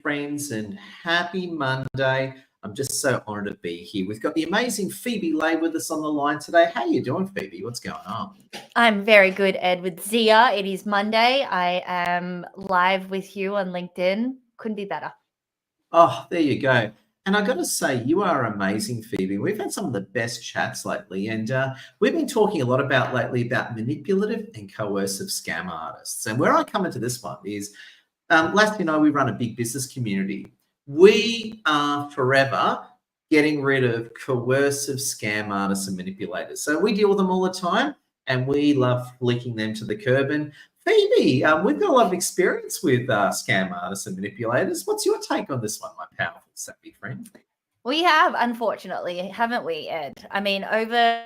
friends, and happy Monday. I'm just so honoured to be here. We've got the amazing Phoebe Lay with us on the line today. How you doing, Phoebe? What's going on? I'm very good, Ed, with Zia. It is Monday. I am live with you on LinkedIn. Couldn't be better. Oh, there you go. And I got to say, you are amazing, Phoebe. We've had some of the best chats lately, and we've been talking a lot about manipulative and coercive scam artists. And where I come into this one is, Lassie and I, we run a big business community. We are forever getting rid of coercive scam artists and manipulators. So we deal with them all the time, and we love flicking them to the curb. And Phoebe, we've got a lot of experience with scam artists and manipulators. What's your take on this one, my powerful, savvy friend? We have, unfortunately, haven't we, Ed? I mean, over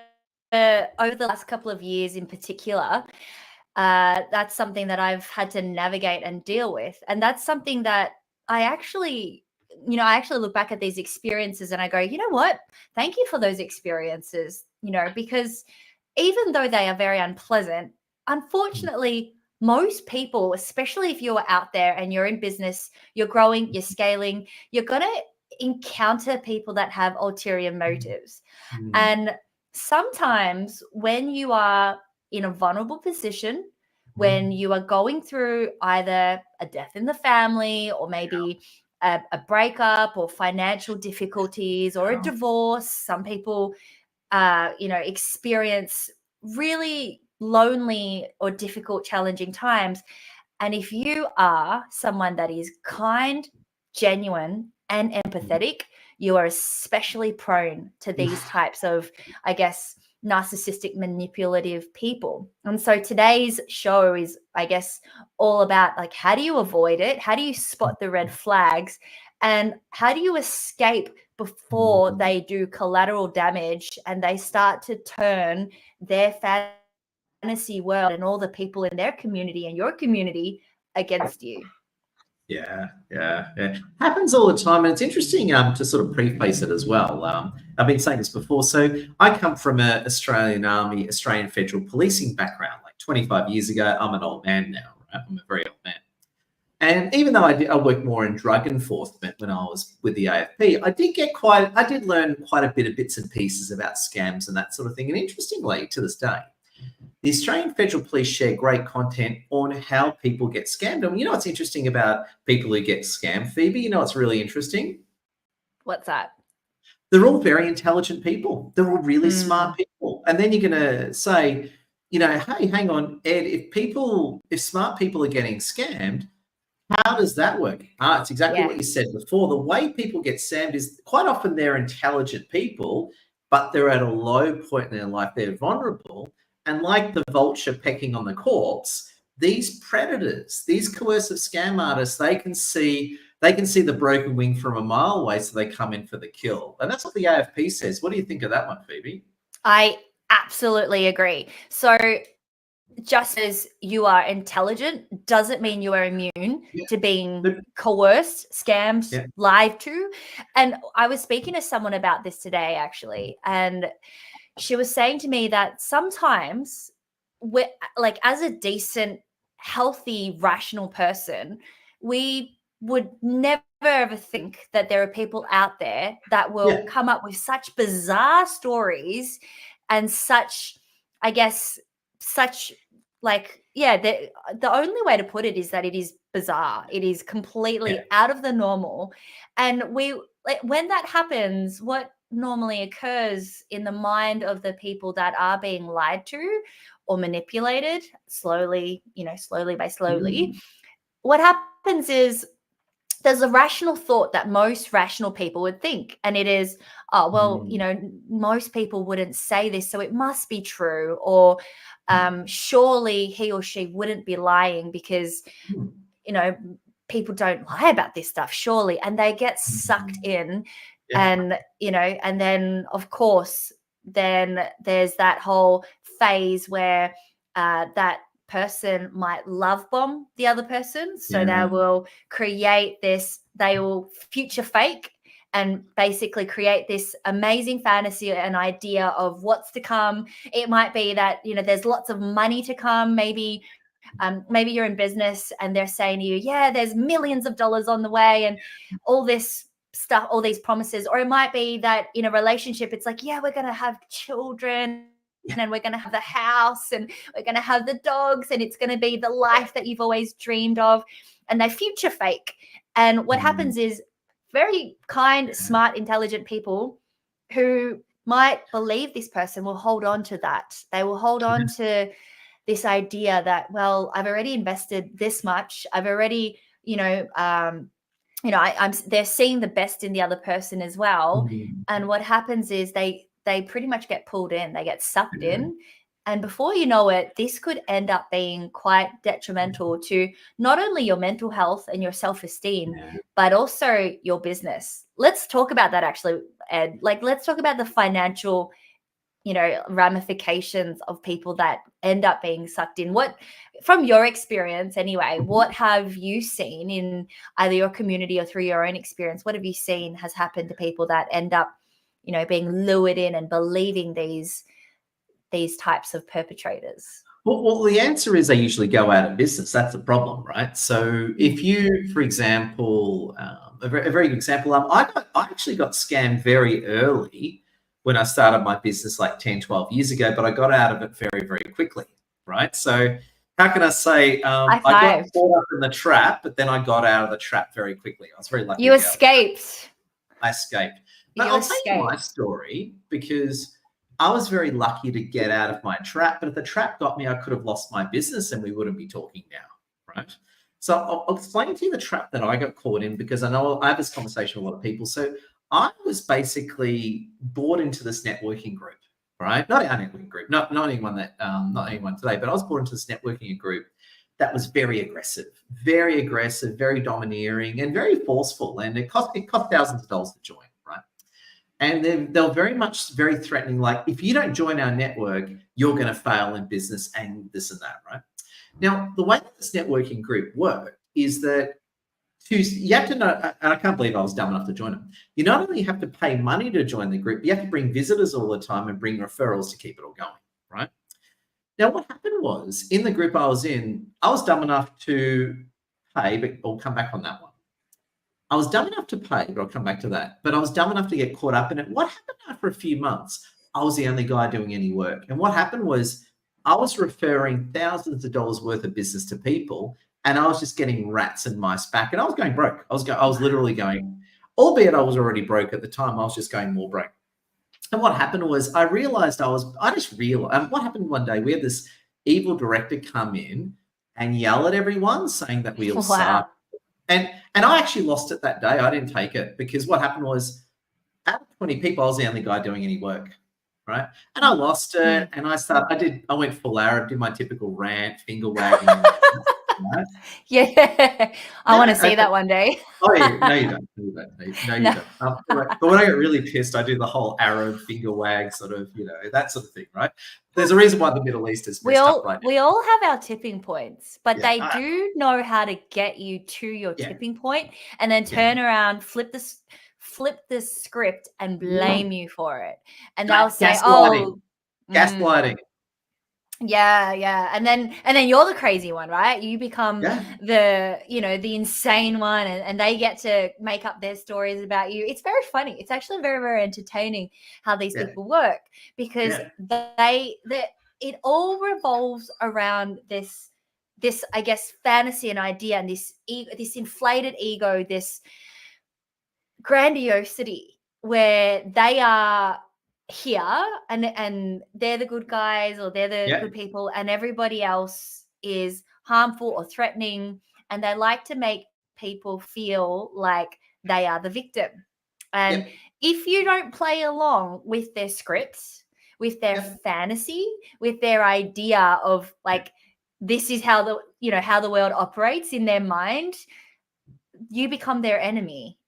the last couple of years in particular, that's something that I've had to navigate and deal with. And that's something that I actually look back at these experiences and I go, you know what? Thank you for those experiences, because even though they are very unpleasant, unfortunately, most people, especially if you're out there and you're in business, you're growing, you're scaling, you're going to encounter people that have ulterior motives. And sometimes when you are in a vulnerable position, when you are going through either a death in the family or maybe a breakup or financial difficulties or a divorce, some people, experience really lonely or difficult, challenging times. And if you are someone that is kind, genuine, and empathetic, you are especially prone to these types of, I guess, narcissistic, manipulative people. And so today's show is, I guess, all about like, how do you avoid it? How do you spot the red flags? And how do you escape before they do collateral damage and they start to turn their fantasy world and all the people in their community and your community against you? Yeah. Happens all the time. And it's interesting to sort of preface it as well. I've been saying this before. So I come from an Australian Army, Australian Federal Policing background. Like 25 years ago, I'm an old man now, right? I'm a very old man. And even though I worked more in drug enforcement when I was with the AFP, I did learn quite a bit of bits and pieces about scams and that sort of thing. And interestingly, to this day, the Australian Federal Police share great content on how people get scammed. And you know what's interesting about people who get scammed, Phoebe? You know what's really interesting? What's that? They're all very intelligent people. They're all really smart people. And then you're going to say, hey, hang on, Ed, if smart people are getting scammed, how does that work? It's exactly what you said before. The way people get scammed is quite often they're intelligent people, but they're at a low point in their life. They're vulnerable. And like the vulture pecking on the corpse, these predators, these coercive scam artists, they can see the broken wing from a mile away, so they come in for the kill. And that's what the AFP says. What do you think of that one, Phoebe? I absolutely agree. So just as you are intelligent doesn't mean you are immune to being coerced, scammed, lied to. And I was speaking to someone about this today, actually, and she was saying to me that sometimes we're like, as a decent, healthy, rational person, we would never ever think that there are people out there that will come up with such bizarre stories and such, I guess, the only way to put it is that it is bizarre. It is completely out of the normal. And when that happens, what normally occurs in the mind of the people that are being lied to or manipulated slowly, what happens is there's a rational thought that most rational people would think, and it is, most people wouldn't say this, so it must be true, or surely he or she wouldn't be lying because, people don't lie about this stuff, surely, and they get sucked in. And, and then, of course, then there's that whole phase where that person might love bomb the other person. So they will they will future fake and basically create this amazing fantasy and idea of what's to come. It might be that, there's lots of money to come. Maybe maybe you're in business and they're saying to you, yeah, there's millions of dollars on the way and all this stuff, all these promises. Or it might be that in a relationship, it's like, yeah, we're going to have children and we're going to have the house and we're going to have the dogs and it's going to be the life that you've always dreamed of. And they future fake. And what happens is very kind, smart, intelligent people who might believe this person will hold on to that. They will hold on to this idea that, well, I've already invested this much. I've already, I'm they're seeing the best in the other person as well. And what happens is they pretty much get pulled in, they get sucked in. And before you know it, this could end up being quite detrimental to not only your mental health and your self-esteem, but also your business. Let's talk about that actually, Ed. Like, let's talk about the financial, ramifications of people that end up being sucked in. What, from your experience anyway, what have you seen in either your community or through your own experience? What have you seen has happened to people that end up, being lured in and believing these types of perpetrators? Well, the answer is they usually go out of business. That's the problem, right? So if you, for example, a very good example, I actually got scammed very early when I started my business like 10, 12 years ago, but I got out of it very, very quickly, right? So how can I say I got caught up in the trap, but then I got out of the trap very quickly. I was very lucky. You escaped. I escaped. But I'll tell you my story because I was very lucky to get out of my trap, but if the trap got me, I could have lost my business and we wouldn't be talking now, right? So I'll explain to you the trap that I got caught in because I know I have this conversation with a lot of people. So I was basically bought into this networking group, right? Not our networking group, not anyone today, but I was bought into this networking group that was very aggressive, very domineering, and very forceful. And it cost thousands of dollars to join, right? And they were very threatening. Like, if you don't join our network, you're going to fail in business and this and that, right? Now, the way that this networking group worked is that you have to know, and I can't believe I was dumb enough to join them. You not only have to pay money to join the group, you have to bring visitors all the time and bring referrals to keep it all going, right? Now, what happened was, in the group I was in, I was dumb enough to pay, but I'll come back on that one. I was dumb enough to pay, but I'll come back to that. But I was dumb enough to get caught up in it. What happened after a few months? I was the only guy doing any work. And what happened was I was referring thousands of dollars worth of business to people, and I was just getting rats and mice back, and I was going broke. I was literally going, albeit I was already broke at the time, I was just going more broke. And what happened was what happened one day, we had this evil director come in and yell at everyone saying that we all suck. And I actually lost it that day. I didn't take it because what happened was out of 20 people, I was the only guy doing any work, right? And I lost it, and I went full Arab, did my typical rant, finger wagging. Right? Yeah, I want to see that one day. Oh, yeah. No, you don't. You don't. But when I get really pissed, I do the whole Arab finger wag, sort of, that sort of thing, right? There's a reason why the Middle East is messed up right now. We all have our tipping points, but they do know how to get you to your tipping point and then turn around, flip the script and blame you for it. And they'll say, gaslighting. Yeah. And then you're the crazy one, right? You become the insane one, and they get to make up their stories about you. It's very funny. It's actually very, very entertaining how these people work because it all revolves around this, I guess, fantasy and idea and this inflated ego, this grandiosity where they are here and they're the good guys or they're the good people, and everybody else is harmful or threatening, and they like to make people feel like they are the victim. And if you don't play along with their scripts, with their fantasy, with their idea of like this is how the world operates in their mind, you become their enemy.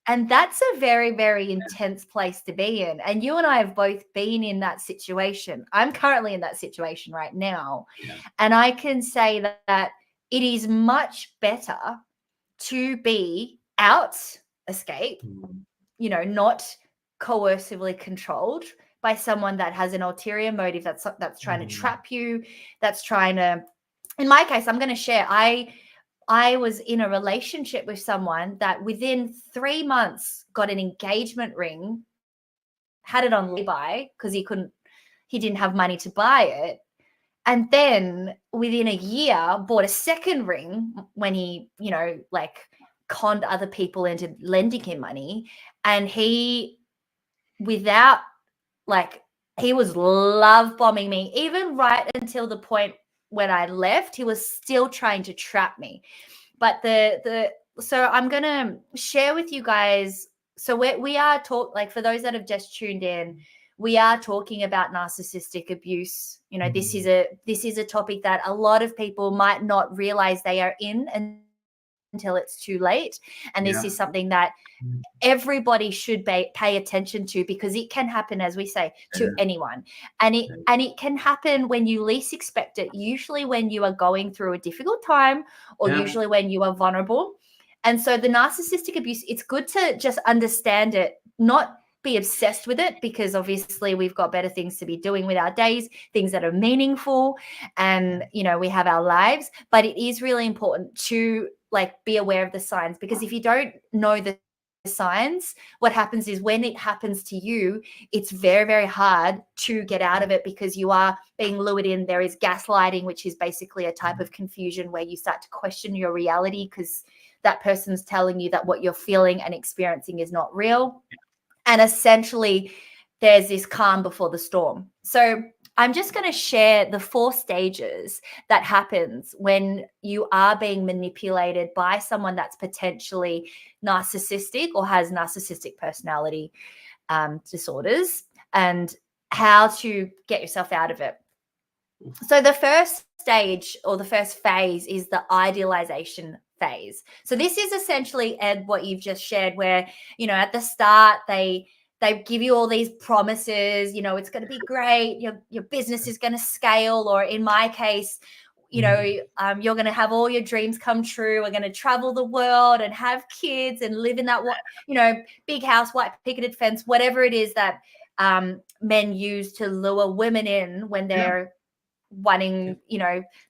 And that's a very, very intense place to be in. And you and I have both been in that situation. I'm currently in that situation right now. Yeah. And I can say that it is much better to be escape, not coercively controlled by someone that has an ulterior motive that's trying to trap you, that's trying to in my case, I'm going to share, I was in a relationship with someone that within 3 months got an engagement ring, had it on lay-by because he didn't have money to buy it. And then within a year bought a second ring when he, like conned other people into lending him money. And he, without he was love bombing me, even right until the point when I left, he was still trying to trap me. But so I'm going to share with you guys. So we are for those that have just tuned in, we are talking about narcissistic abuse. This is a topic that a lot of people might not realize they are in until it's too late. And this is something that everybody should pay attention to, because it can happen, as we say, to anyone. And it can happen when you least expect it, usually when you are going through a difficult time, or usually when you are vulnerable. And so the narcissistic abuse, it's good to just understand it, not be obsessed with it, because obviously we've got better things to be doing with our days, things that are meaningful, and we have our lives. But it is really important to be aware of the signs, because if you don't know the signs, what happens is when it happens to you, it's very, very hard to get out of it, because you are being lured in. There is gaslighting, which is basically a type of confusion where you start to question your reality because that person's telling you that what you're feeling and experiencing is not real. And essentially there's this calm before the storm. So I'm just going to share the 4 stages that happens when you are being manipulated by someone that's potentially narcissistic or has narcissistic personality disorders, and how to get yourself out of it. So the first stage, or the first phase, is the idealization phase. So this is essentially, Ed, what you've just shared, where, at the start they give you all these promises, it's going to be great, your business is going to scale, or in my case, you're going to have all your dreams come true. We're going to travel the world and have kids and live in that, big house, white picket fence, whatever it is that men use to lure women in when they're wanting,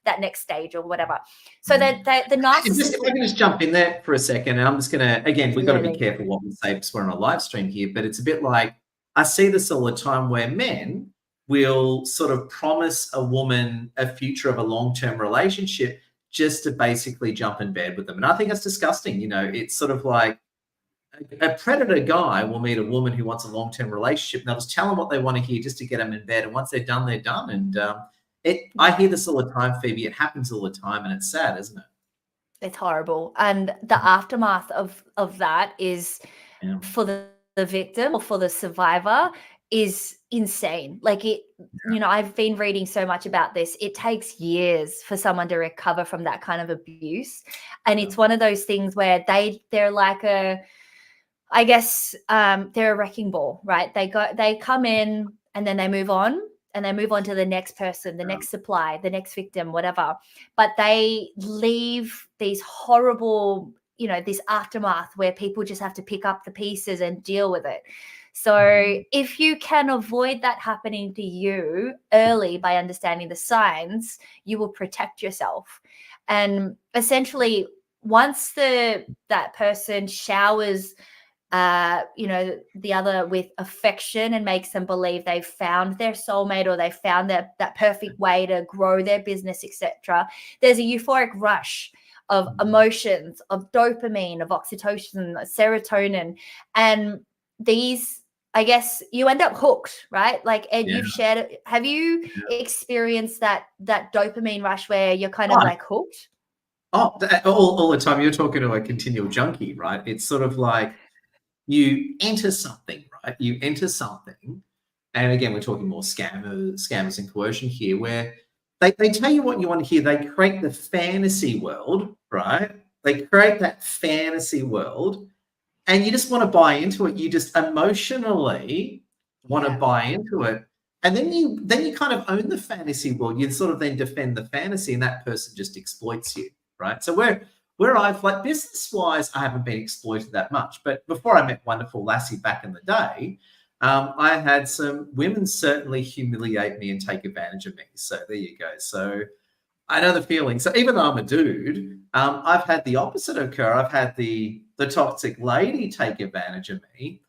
that next stage or whatever. So that the narcissist. If I can just jump in there for a second, and I'm just going to, again, we've got to be careful what we say because we're on a live stream here, but it's a bit like, I see this all the time where men will sort of promise a woman a future of a long-term relationship just to basically jump in bed with them. And I think it's disgusting. It's sort of like a predator guy will meet a woman who wants a long-term relationship, and they'll just tell them what they want to hear just to get them in bed. And once they're done, they're done. And I hear this all the time, Phoebe. It happens all the time, and it's sad, isn't it? It's horrible. And the aftermath of that is for the victim or for the survivor is insane. I've been reading so much about this. It takes years for someone to recover from that kind of abuse. And it's one of those things where they're like they're a wrecking ball, right? They come in and then they move on. And they move on to the next person, the next supply, the next victim, whatever. But they leave these horrible, this aftermath where people just have to pick up the pieces and deal with it. So if you can avoid that happening to you early by understanding the signs, you will protect yourself. And essentially, once that person showers the other with affection and makes them believe they've found their soulmate, or they found that perfect way to grow their business, etc., there's a euphoric rush of emotions, of dopamine, of oxytocin, serotonin, and these, I guess, you end up hooked, right? Like, Ed, you've shared it. Have you experienced that dopamine rush where you're kind of like hooked? Oh, all the time. You're talking to a continual junkie, right? It's sort of like, you enter something, right? You enter something, and again, we're talking more scammers and coercion here, where they tell you what you want to hear. They create the fantasy world, right? They create that fantasy world, and you just want to buy into it. You just emotionally want to buy into it, and then you kind of own the fantasy world. You sort of then defend the fantasy, and that person just exploits you, right? So where I've, like, business-wise, I haven't been exploited that much. But before I met Wonderful Lassie back in the day, I had some women certainly humiliate me and take advantage of me. So there you go. So I know the feeling. So even though I'm a dude, I've had the opposite occur. I've had the toxic lady take advantage of me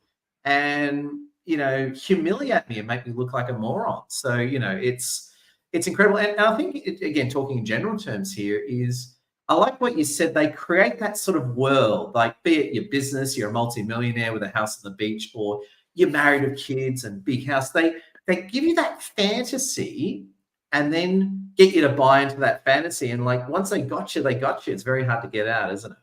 and, humiliate me and make me look like a moron. So, it's incredible. And I think, again, talking in general terms here is, I like what you said. They create that sort of world, like be it your business, you're a multimillionaire with a house on the beach, or you're married with kids and big house. They give you that fantasy and then get you to buy into that fantasy. And like, once they got you, they got you. It's very hard to get out, isn't it?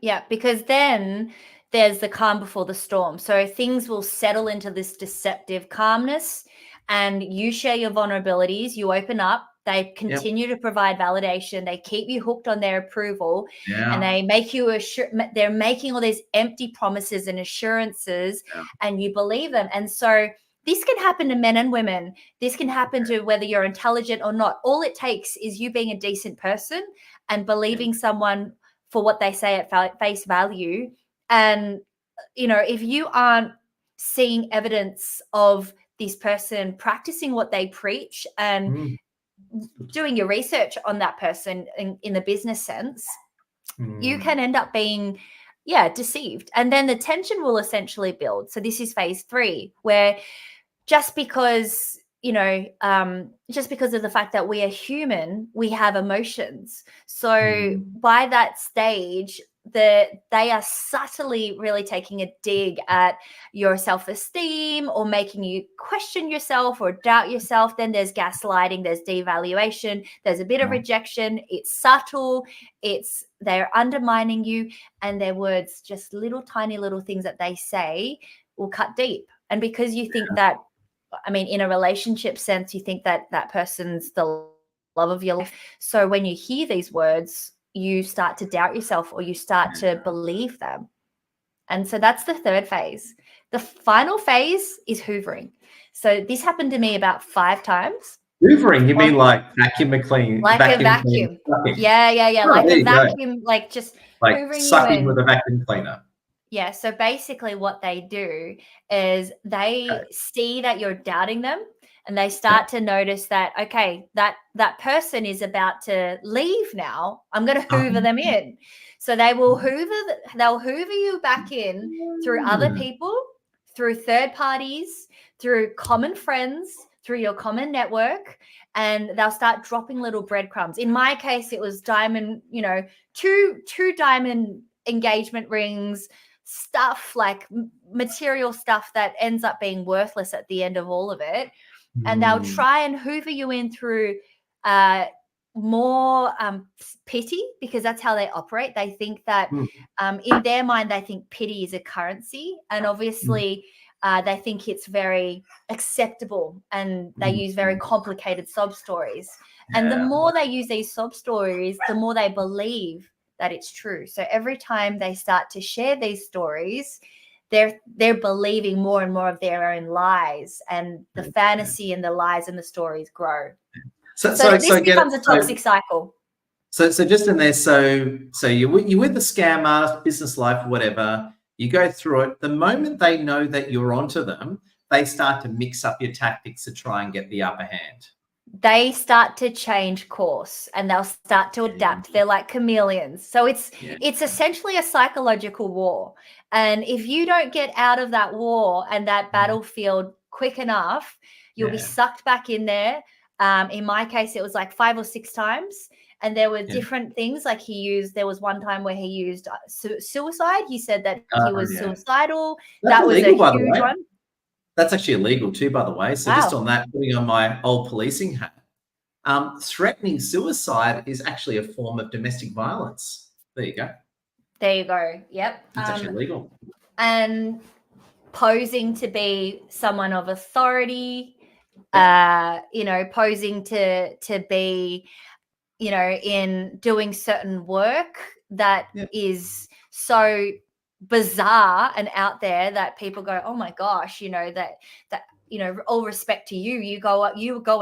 Yeah, because then there's the calm before the storm. So things will settle into this deceptive calmness, and you share your vulnerabilities, you open up, they continue to provide validation, they keep you hooked on their approval, and they make you they're making all these empty promises and assurances, and you believe them. And so this can happen to men and women. This can happen to whether you're intelligent or not. All it takes is you being a decent person and believing someone for what they say at face value. And, if you aren't seeing evidence of this person practicing what they preach and doing your research on that person in the business sense, you can end up being, deceived. And then the tension will essentially build. So this is phase 3, where just because just because of the fact that we are human, we have emotions. So by that stage, they are subtly really taking a dig at your self-esteem or making you question yourself or doubt yourself. Then there's gaslighting, there's devaluation, there's a bit of rejection. It's subtle, they're undermining you, and their words, just little tiny little things that they say, will cut deep. And because you think that, in a relationship sense, you think that that person's the love of your life. So when you hear these words, you start to doubt yourself, or you start to believe them. And so that's the 3rd phase. The final phase is hoovering. So this happened to me about 5 times. Hoovering? You mean like vacuum clean? Like a vacuum. Yeah. Oh, like a vacuum, like just like hoovering sucking with a vacuum cleaner. Yeah. So basically what they do is they see that you're doubting them, and they start to notice that, okay, that person is about to leave now. I'm going to hoover them in. So they will they'll hoover you back in through other people, through third parties, through common friends, through your common network, and they'll start dropping little breadcrumbs. In my case, it was diamond, two diamond engagement rings, stuff like material stuff that ends up being worthless at the end of all of it. And they'll try and hoover you in through more pity, because that's how they operate. They think that in their mind, they think pity is a currency. And obviously they think it's very acceptable, and they use very complicated sob stories. And the more they use these sob stories, the more they believe that it's true. So every time they start to share these stories, they're believing more and more of their own lies, and the fantasy and the lies and the stories grow. So this becomes a toxic cycle. So just in there, so you're with the scam artist, business life, whatever. You go through it. The moment they know that you're onto them, they start to mix up your tactics to try and get the upper hand. They start to change course, and they'll start to adapt. They're like chameleons. So it's essentially a psychological war. And if you don't get out of that war and that battlefield quick enough, you'll be sucked back in there. In my case, it was like 5 or 6 times. And there were different things. Like there was one time where he used suicide. He said that he was suicidal. That was illegal, a huge one. That's actually illegal too, by the way. So just on that, putting on my old policing hat, threatening suicide is actually a form of domestic violence. There you go. There you go. Yep. It's actually illegal. And posing to be someone of authority, posing to be, in doing certain work that is so bizarre and out there that people go, oh my gosh, that all respect to you, you go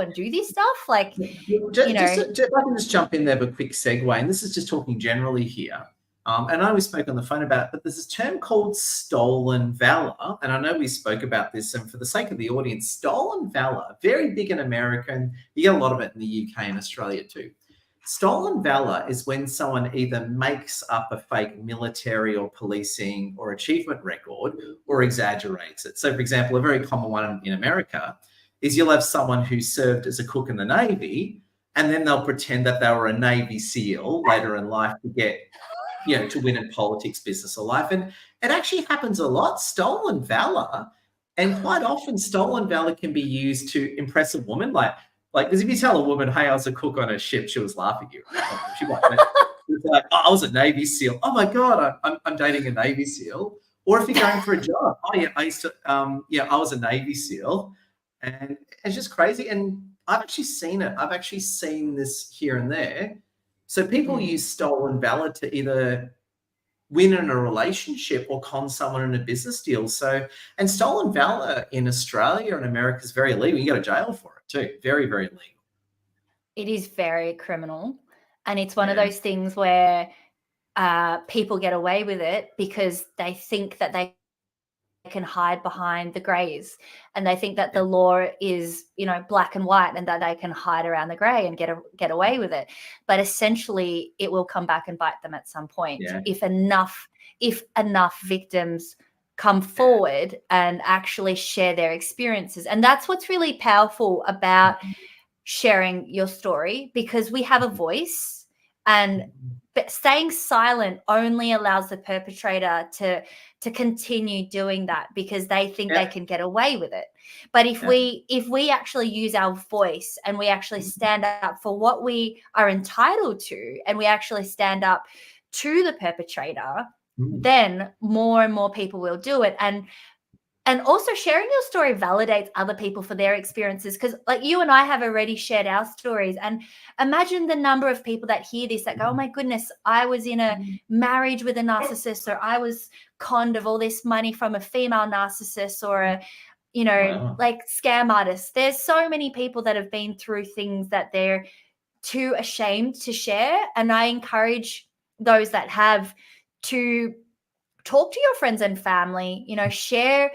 and do this stuff, like if I can just jump in there with a quick segue, and this is just talking generally here. And I know we spoke on the phone about it, but there's this term called stolen valor. And I know we spoke about this, and for the sake of the audience, stolen valor, very big in America, and you get a lot of it in the UK and Australia too. Stolen valor is when someone either makes up a fake military or policing or achievement record or exaggerates it. So, for example, a very common one in America is you'll have someone who served as a cook in the Navy, and then they'll pretend that they were a Navy SEAL later in life to get, to win in politics, business, or life. And it actually happens a lot, stolen valor. And quite often, stolen valor can be used to impress a woman. Like, because if you tell a woman, hey, I was a cook on a ship, she'll just laugh at you. Right? She might, it's like, oh, I was a Navy SEAL. Oh my God, I'm dating a Navy SEAL. Or if you're going for a job, oh yeah, I used to, I was a Navy SEAL. And it's just crazy. And I've actually seen it. I've actually seen this here and there. So people use stolen valor to either win in a relationship or con someone in a business deal. So, and stolen valor in Australia and America is very illegal. You go to jail for it too. Very, very illegal. It is very criminal. And it's one of those things where people get away with it because they think that they can hide behind the grays, and they think that the law is, black and white, and that they can hide around the gray and get away with it. But essentially, it will come back and bite them at some point if enough victims come forward and actually share their experiences. And that's what's really powerful about sharing your story, because we have a voice, and staying silent only allows the perpetrator to continue doing that because they think they can get away with it. But if we actually use our voice and we actually stand up for what we are entitled to, and we actually stand up to the perpetrator, then more and more people will do it. And also, sharing your story validates other people for their experiences, because like you and I have already shared our stories. And imagine the number of people that hear this that go, oh my goodness, I was in a marriage with a narcissist, or I was conned of all this money from a female narcissist, or a, like scam artist. There's so many people that have been through things that they're too ashamed to share. And I encourage those that have to talk to your friends and family, share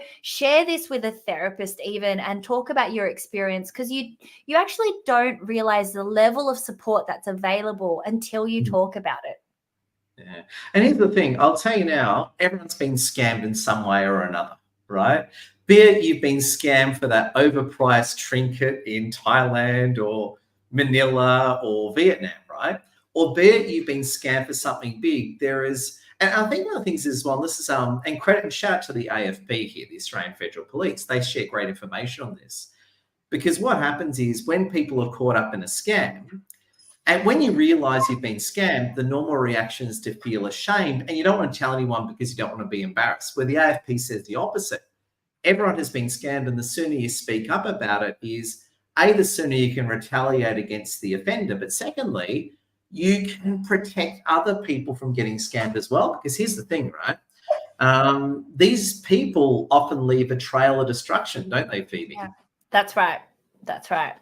this with a therapist even, and talk about your experience, because you actually don't realize the level of support that's available until you talk about it. Yeah. And here's the thing, I'll tell you now, everyone's been scammed in some way or another, right? Be it you've been scammed for that overpriced trinket in Thailand or Manila or Vietnam, right? Or be it you've been scammed for something big. And I think one of the things is, well, this is, and credit and shout out to the AFP here, the Australian Federal Police. They share great information on this, because what happens is when people are caught up in a scam, and when you realize you've been scammed, the normal reaction is to feel ashamed, and you don't want to tell anyone because you don't want to be embarrassed, where the AFP says the opposite. Everyone has been scammed, and the sooner you speak up about it is, A, the sooner you can retaliate against the offender, but secondly, you can protect other people from getting scammed as well. Because here's the thing, right? These people often leave a trail of destruction, don't they, Phoebe? Yeah, that's right. That's right.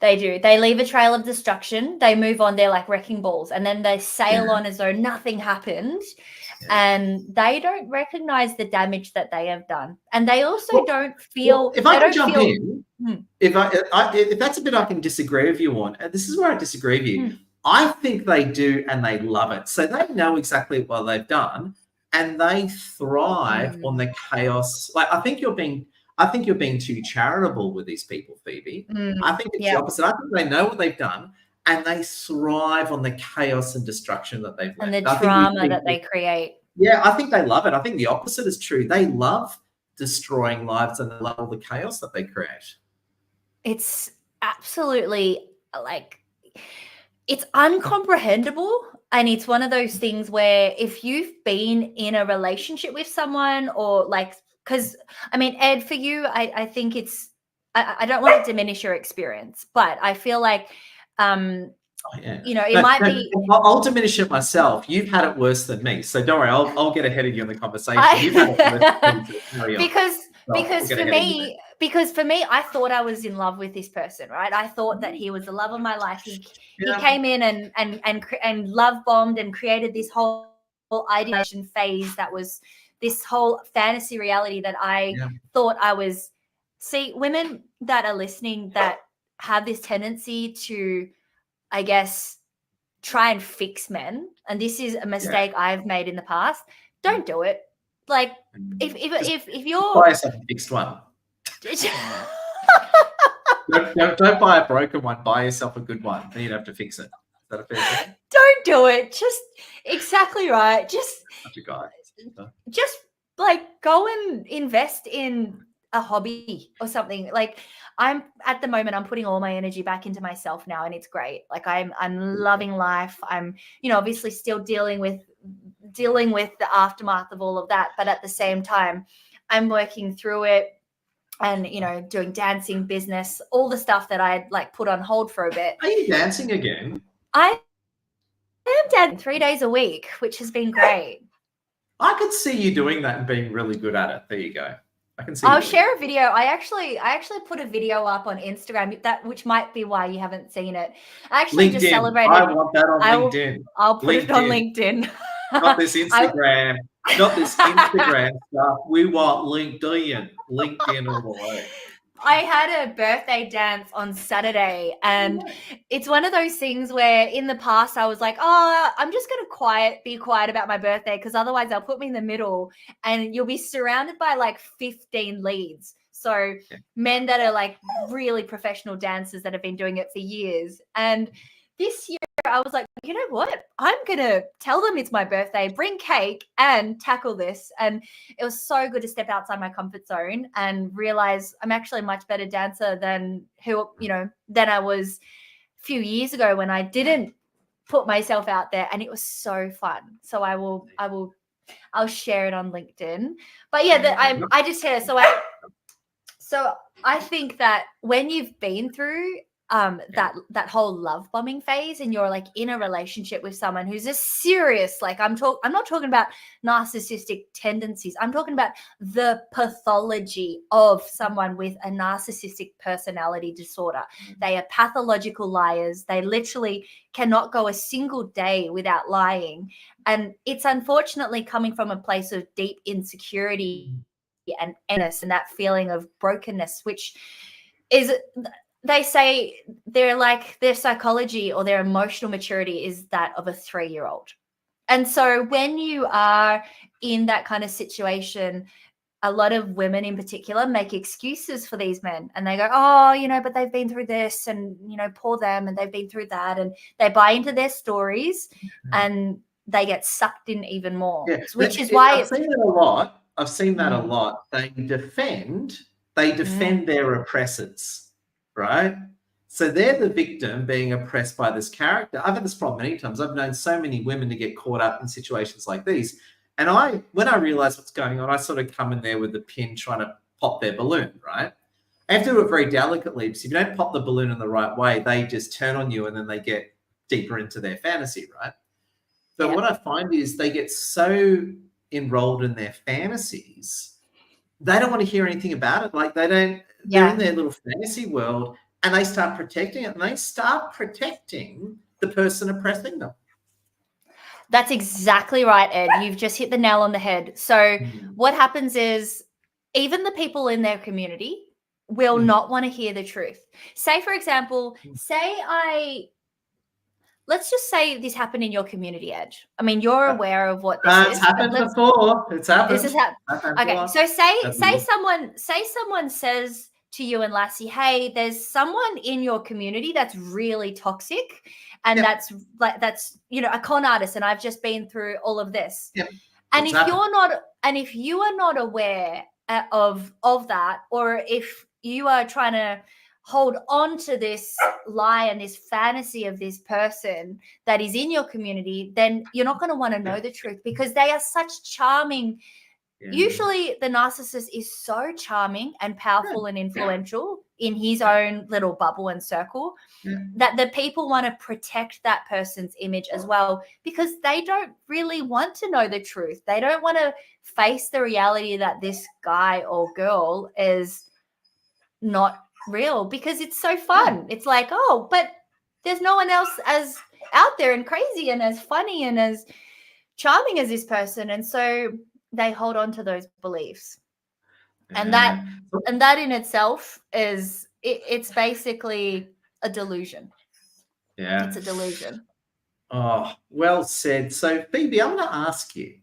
They do. They leave a trail of destruction. They move on. They're like wrecking balls, and then they sail on as though nothing happened. And they don't recognize the damage that they have done, and they also don't feel. Well, if I can jump in, if that's a bit I can disagree with you on, this is where I disagree with you. I think they do, and they love it. So they know exactly what they've done, and they thrive on the chaos. Like, I think you're being too charitable with these people, Phoebe. I think it's the opposite. I think they know what they've done, and they thrive on the chaos and destruction that they've left. And the drama that they create. Yeah, I think they love it. I think the opposite is true. They love destroying lives, and they love all the chaos that they create. It's absolutely it's uncomprehendable. And it's one of those things where if you've been in a relationship with someone, or because I mean, Ed, for you, I think I don't want to diminish your experience, but I feel like, it might be. I'll diminish it myself. You've had it worse than me. So don't worry, I'll get ahead of you in the conversation. You've had it worse than me. Because for me, I thought I was in love with this person, right? I thought that he was the love of my life. He came in and love bombed and created this whole ideation phase that was this whole fantasy reality that I thought I was. See, women that are listening that have this tendency to, I guess, try and fix men, and this is a mistake I've made in the past. Don't do it. Like, if you're buy yourself a fixed one. don't buy a broken one. Buy yourself a good one. Then you'd have to fix it. Is that a fair thing? Don't do it. Just exactly right. Just like go and invest in a hobby or something. Like, I'm at the moment, I'm putting all my energy back into myself now, and it's great. Like, I'm loving life. I'm, obviously still dealing with the aftermath of all of that, but at the same time, I'm working through it and, doing dancing, business, all the stuff that I like put on hold for a bit. Are you dancing again? I am dancing 3 days a week, which has been great. I could see you doing that and being really good at it. There you go. I can see. I'll share a video. I actually put a video up on Instagram, which might be why you haven't seen it. I actually LinkedIn. just celebrated. I want that on LinkedIn. I'll put it on LinkedIn. Not this Instagram. Not this Instagram stuff. We want LinkedIn. LinkedIn all the way. I had a birthday dance on Saturday, and it's one of those things where in the past I was like, oh, I'm just going to be quiet about my birthday, because otherwise they'll put me in the middle and you'll be surrounded by like 15 leads. So men that are like really professional dancers that have been doing it for years. And this year I was like, you know what? I'm going to tell them it's my birthday, bring cake and tackle this. And it was so good to step outside my comfort zone and realize I'm actually a much better dancer than I was a few years ago when I didn't put myself out there. And it was so fun. So I'll share it on LinkedIn. But yeah, I just hear, so I think that when you've been through that whole love bombing phase, and you're like in a relationship with someone who's a serious, like I'm not talking about narcissistic tendencies. I'm talking about the pathology of someone with a narcissistic personality disorder. They are pathological liars. They literally cannot go a single day without lying. And it's unfortunately coming from a place of deep insecurity and emptiness and that feeling of brokenness, which is, they say their psychology or their emotional maturity is that of a 3-year-old. And so when you are in that kind of situation, a lot of women in particular make excuses for these men, and they go, oh, but they've been through this, and, poor them, and they've been through that, and they buy into their stories and they get sucked in even more, which is why I've seen that a lot. I've seen that a lot. They defend their oppressors. Right? So they're the victim being oppressed by this character. I've had this problem many times. I've known so many women to get caught up in situations like these. And when I realize what's going on, I sort of come in there with a pin trying to pop their balloon, right? I have to do it very delicately, because if you don't pop the balloon in the right way, they just turn on you and then they get deeper into their fantasy, right? But what I find is they get so enrolled in their fantasies, they don't want to hear anything about it. Like, they're in their little fantasy world, and they start protecting it, and they start protecting the person oppressing them. That's exactly right, Ed. You've just hit the nail on the head. So what happens is, even the people in their community will not want to hear the truth. Say, for example, let's just say this happened in your community, Ed. I mean, you're aware of what this is. It's happened before. It's happened. This has happened. Okay, so say someone says to you and Lassie, hey, there's someone in your community that's really toxic, and that's a con artist, and I've just been through all of this. And if you are not aware of that, or if you are trying to hold on to this lie and this fantasy of this person that is in your community, then you're not going to want to know the truth, because they are such charming. Usually the narcissist is so charming and powerful and influential in his own little bubble and circle that the people want to protect that person's image as well, because they don't really want to know the truth. They don't want to face the reality that this guy or girl is not real, because it's so fun. It's like, oh, but there's no one else as out there and crazy and as funny and as charming as this person, and so they hold on to those beliefs. And Yeah. that in itself is it's basically a delusion. Yeah. It's a delusion. Oh, well said. So, Phoebe, I'm going to ask you,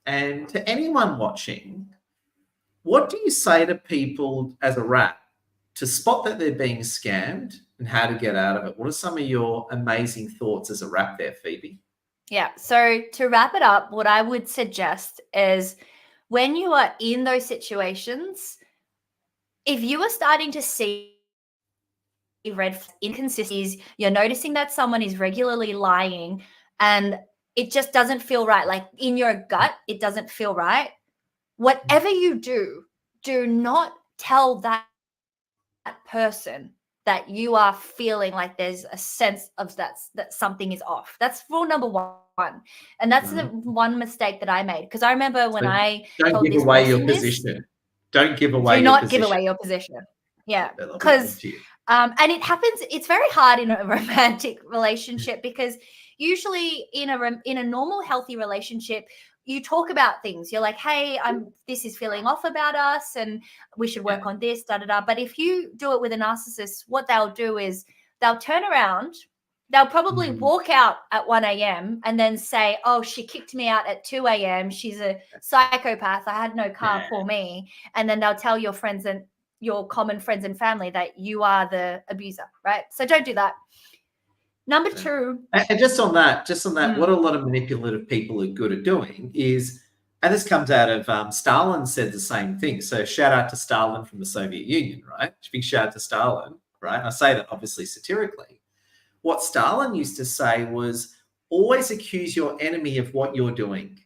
and to anyone watching, what do you say to people as a wrap to spot that they're being scammed and how to get out of it? What are some of your amazing thoughts as a wrap there, Phoebe? Yeah. So to wrap it up, what I would suggest is when you are in those situations, if you are starting to see red inconsistencies, you're noticing that someone is regularly lying and it just doesn't feel right, like in your gut, it doesn't feel right. Whatever you do not tell that person that you are feeling like there's a sense of that something is off. That's rule number one. And that's the one mistake that I made. Because I remember when I don't told give this away your person position. Don't give away do your not position. give away your position. Yeah. That'll be Because good to you. and it happens, it's very hard in a romantic relationship because usually in a normal healthy relationship, you talk about things. You're like, hey, this is feeling off about us and we should work on this, da da da. But if you do it with a narcissist, what they'll do is they'll turn around, they'll probably walk out at 1 a.m. and then say, oh, she kicked me out at 2 a.m. She's a psychopath. I had no car, poor me. And then they'll tell your friends and your common friends and family that you are the abuser, right? So don't do that. Number two. And just on that, what a lot of manipulative people are good at doing is, and this comes out of Stalin said the same thing. So shout out to Stalin from the Soviet Union, right? Big shout out to Stalin, right? I say that obviously satirically. What Stalin used to say was always accuse your enemy of what you're doing.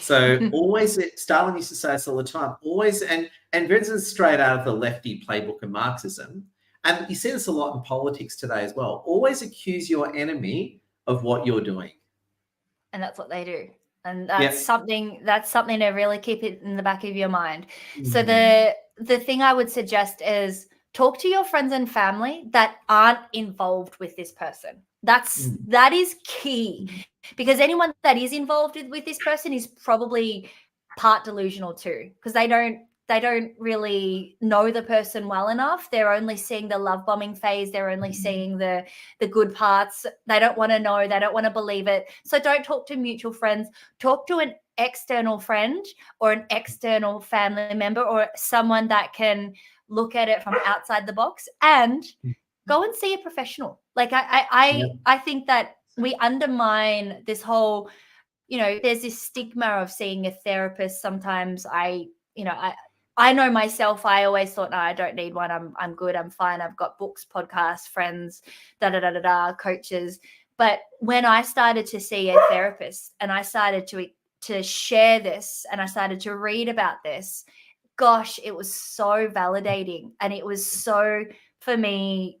So always, Stalin used to say this all the time, always, and this is straight out of the lefty playbook of Marxism. And you see this a lot in politics today as well. Always accuse your enemy of what you're doing. And that's what they do. And that's something to really keep it in the back of your mind. So the thing I would suggest is talk to your friends and family that aren't involved with this person. That is key, because anyone that is involved with this person is probably part delusional too, because they don't really know the person well enough. They're only seeing the love bombing phase. They're only seeing the good parts. They don't want to know. They don't want to believe it. So don't talk to mutual friends. Talk to an external friend or an external family member or someone that can look at it from outside the box, and go and see a professional. Like I think that we undermine this whole, there's this stigma of seeing a therapist. Sometimes I know myself, I always thought, no, I don't need one. I'm good. I'm fine. I've got books, podcasts, friends, coaches. But when I started to see a therapist and I started to share this and I started to read about this, gosh, it was so validating. And it was so, for me,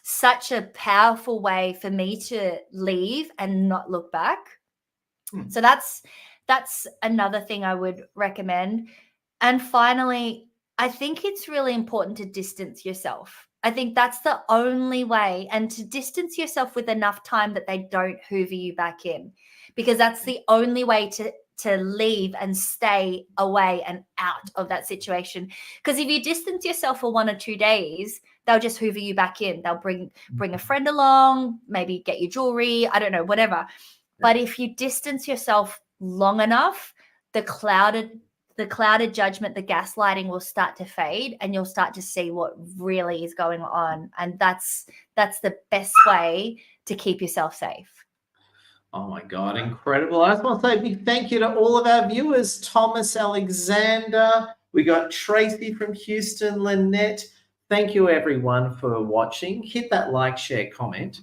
such a powerful way for me to leave and not look back. So that's another thing I would recommend. And finally, I think it's really important to distance yourself. I think that's the only way, and to distance yourself with enough time that they don't hoover you back in, because that's the only way to leave and stay away and out of that situation. Because if you distance yourself for 1 or 2 days, they'll just hoover you back in. They'll bring a friend along, maybe get you jewelry, I don't know, whatever. But if you distance yourself long enough, the clouded judgment, the gaslighting will start to fade, and you'll start to see what really is going on. And that's the best way to keep yourself safe. Oh my God, incredible. I just want to say a big thank you to all of our viewers. Thomas Alexander, we got Tracy from Houston, Lynette. Thank you everyone for watching. Hit that like, share, comment.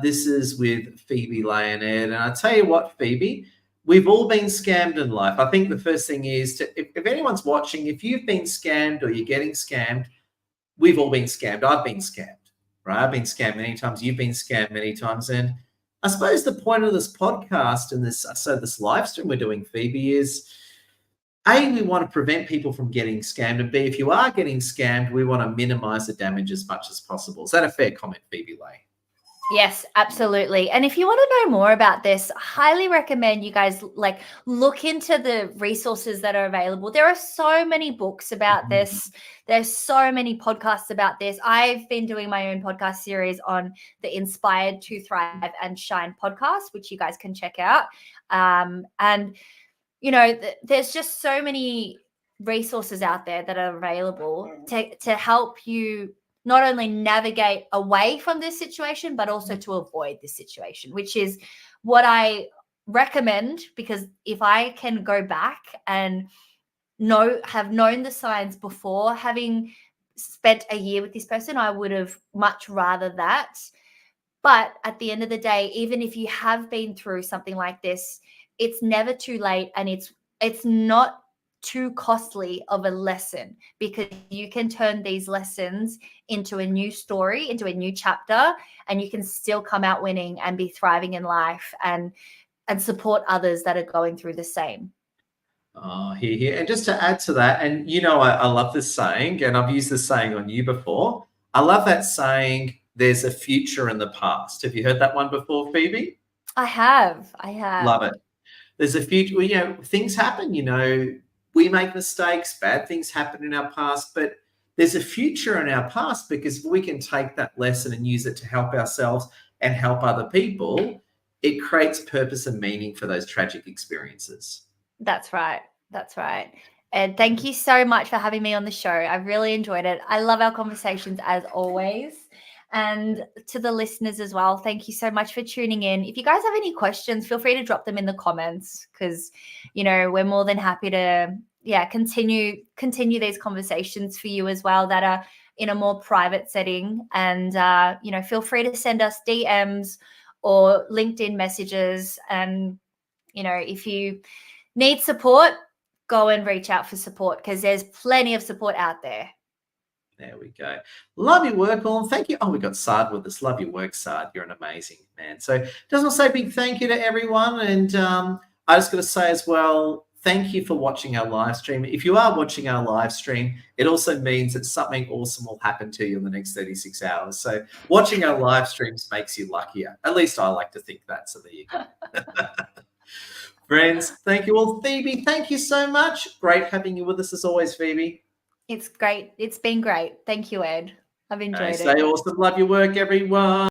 This is with Phoebe Leonard. And I tell you what, Phoebe, we've all been scammed in life. I think the first thing is if anyone's watching, if you've been scammed or you're getting scammed, we've all been scammed. I've been scammed, right? I've been scammed many times. You've been scammed many times. And I suppose the point of this podcast and this live stream we're doing, Phoebe, is A, we want to prevent people from getting scammed, and B, if you are getting scammed, we want to minimize the damage as much as possible. Is that a fair comment, Phoebe Lay? Yes, absolutely. And if you want to know more about this, I highly recommend you guys look into the resources that are available. There are so many books about this. There's so many podcasts about this. I've been doing my own podcast series on the Inspired to Thrive and Shine podcast, which you guys can check out. And there's just so many resources out there that are available to help you not only navigate away from this situation, but also to avoid this situation, which is what I recommend. Because if I can go back and have known the signs before having spent a year with this person, I would have much rather that. But at the end of the day, even if you have been through something like this, it's never too late, and it's not too costly of a lesson, because you can turn these lessons into a new story, into a new chapter, and you can still come out winning and be thriving in life and support others that are going through the same. Oh, here. And just to add to that, and I love this saying, and I've used this saying on you before. I love that saying, there's a future in the past. Have you heard that one before, Phoebe? I have. Love it. There's a future. Well, things happen, we make mistakes, bad things happen in our past, but there's a future in our past, because we can take that lesson and use it to help ourselves and help other people. It creates purpose and meaning for those tragic experiences. That's right. That's right. And thank you so much for having me on the show. I really enjoyed it. I love our conversations as always. And to the listeners as well, thank you so much for tuning in. If you guys have any questions, feel free to drop them in the comments, because, we're more than happy to, continue these conversations for you as well, that are in a more private setting. And, feel free to send us DMs or LinkedIn messages. And, if you need support, go and reach out for support, because there's plenty of support out there. There we go. Love your work, all. Thank you. Oh, we got Sard with us. Love your work, Sard. You're an amazing man. So just want to say a big thank you to everyone. And I just got to say as well, thank you for watching our live stream. If you are watching our live stream, it also means that something awesome will happen to you in the next 36 hours. So watching our live streams makes you luckier. At least I like to think that. So there you go. Friends, thank you all. Phoebe, thank you so much. Great having you with us as always, Phoebe. It's great. It's been great. Thank you, Ed. I've enjoyed it. Stay awesome. Love your work, everyone.